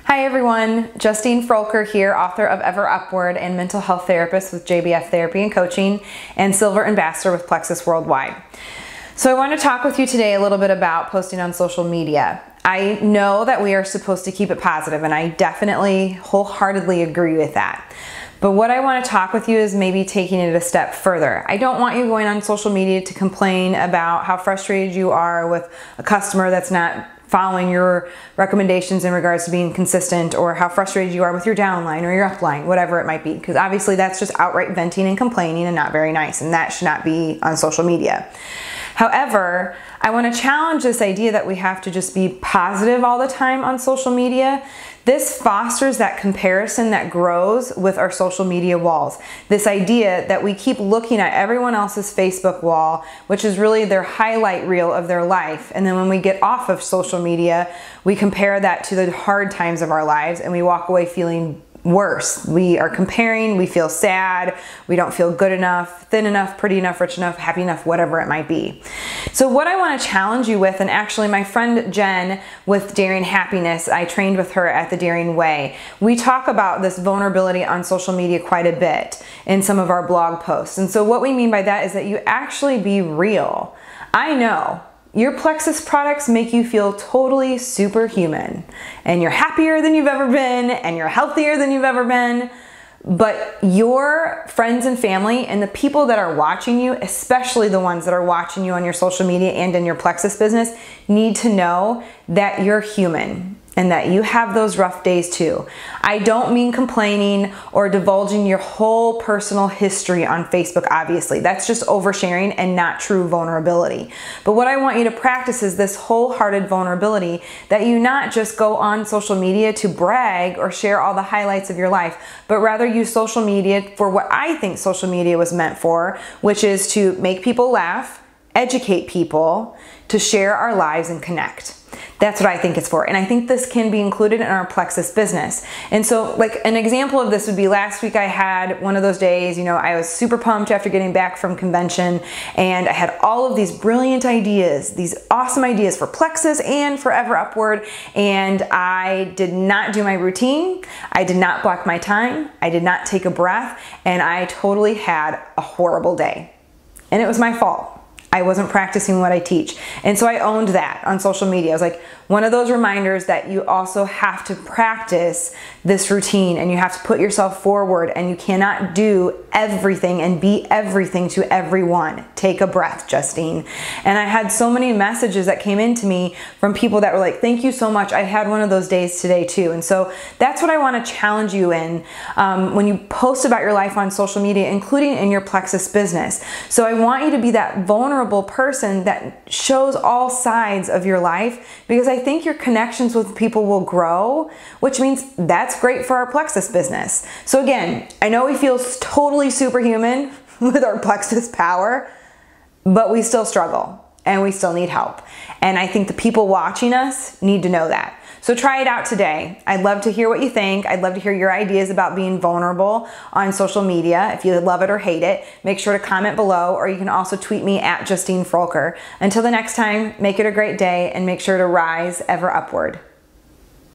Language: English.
Hi everyone, Justine Froelker here, author of Ever Upward and mental health therapist with JBF Therapy and Coaching and Silver Ambassador with Plexus Worldwide. So I want to talk with you today a little bit about posting on social media. I know that we are supposed to keep it positive, and I definitely wholeheartedly agree with that. But what I want to talk with you is maybe taking it a step further. I don't want you going on social media to complain about how frustrated you are with a customer that's not following your recommendations in regards to being consistent, or how frustrated you are with your downline or your upline, whatever it might be, because obviously that's just outright venting and complaining and not very nice, and that should not be on social media. However, I want to challenge this idea that we have to just be positive all the time on social media. This fosters that comparison that grows with our social media walls. This idea that we keep looking at everyone else's Facebook wall, which is really their highlight reel of their life. And then when we get off of social media, we compare that to the hard times of our lives and we walk away feeling worse. We are comparing, we feel sad, we don't feel good enough, thin enough, pretty enough, rich enough, happy enough, whatever it might be. So what I want to challenge you with, and actually my friend Jen with Daring Happiness, I trained with her at the Daring Way. We talk about this vulnerability on social media quite a bit in some of our blog posts. And so what we mean by that is that you actually be real. I know your Plexus products make you feel totally superhuman, and you're happier than you've ever been, and you're healthier than you've ever been, but your friends and family and the people that are watching you, especially the ones that are watching you on your social media and in your Plexus business, need to know that you're human and that you have those rough days too. I don't mean complaining or divulging your whole personal history on Facebook, obviously. That's just oversharing and not true vulnerability. But what I want you to practice is this wholehearted vulnerability, that you not just go on social media to brag or share all the highlights of your life, but rather use social media for what I think social media was meant for, which is to make people laugh, educate people, to share our lives and connect. That's what I think it's for. And I think this can be included in our Plexus business. And so like an example of this would be last week I had one of those days, I was super pumped after getting back from convention, and I had all of these brilliant ideas, these awesome ideas for Plexus and for Ever Upward. And I did not do my routine. I did not block my time. I did not take a breath. And I totally had a horrible day. And it was my fault. I wasn't practicing what I teach. And so I owned that on social media. I was like, one of those reminders that you also have to practice this routine, and you have to put yourself forward, and you cannot do everything and be everything to everyone. Take a breath, Justine. And I had so many messages that came into me from people that were like, thank you so much. I had one of those days today too. And so that's what I want to challenge you in when you post about your life on social media, including in your Plexus business. So I want you to be that vulnerable person that shows all sides of your life, because I think your connections with people will grow, which means that's great for our Plexus business. So again, I know we feel totally superhuman with our Plexus power, but we still struggle and we still need help. And I think the people watching us need to know that. So try it out today. I'd love to hear what you think. I'd love to hear your ideas about being vulnerable on social media. If you love it or hate it, make sure to comment below, or you can also tweet me at Justine Froelker. Until the next time, make it a great day and make sure to rise ever upward.